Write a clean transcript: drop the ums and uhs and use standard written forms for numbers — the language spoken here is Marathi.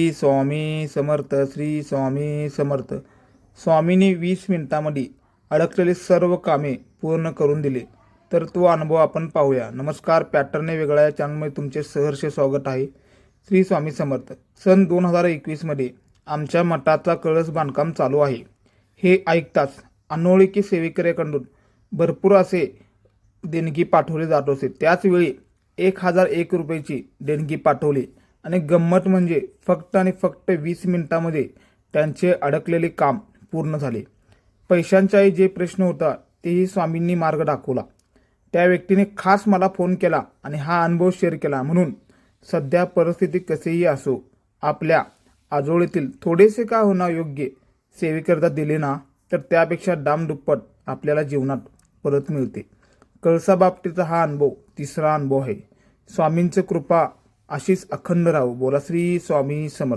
श्री स्वामी समर्थ. श्री स्वामी समर्थ. स्वामींनी 20 मिनिटांमध्ये अडकलेले सर्व कामे पूर्ण करून दिले. तर तो अनुभव आपण पाहूया. नमस्कार, पॅटर्न वेगळा या चॅनलमध्ये तुमचे सहर्ष स्वागत आहे. श्री स्वामी समर्थ. सन 2021 मध्ये आमच्या मठाचा कळस बांधकाम चालू आहे. हे ऐकताच अनोळखी सेवेकऱ्याकडून भरपूर असे देणगी पाठवले जात होते. त्याचवेळी 1001 रुपयाची देणगी पाठवली आणि गंमत म्हणजे फक्त आणि फक्त 20 मिनिटांमध्ये त्यांचे अडकलेले काम पूर्ण झाले. पैशांचाही जे प्रश्न होता तेही स्वामींनी मार्ग दाखवला. त्या व्यक्तीने खास मला फोन केला आणि हा अनुभव शेअर केला. म्हणून सध्या परिस्थिती कसेही असो, आपल्या आजोळीतील थोडेसे का होणार योग्य सेवेकरता दिले ना, तर त्यापेक्षा दामदुप्पट आपल्याला जीवनात परत मिळते. कळसाबाबतीचा हा अनुभव तिसरा अनुभव आहे. स्वामींची कृपा अशीच अखंड राहू. बोला श्री स्वामी समर्थ.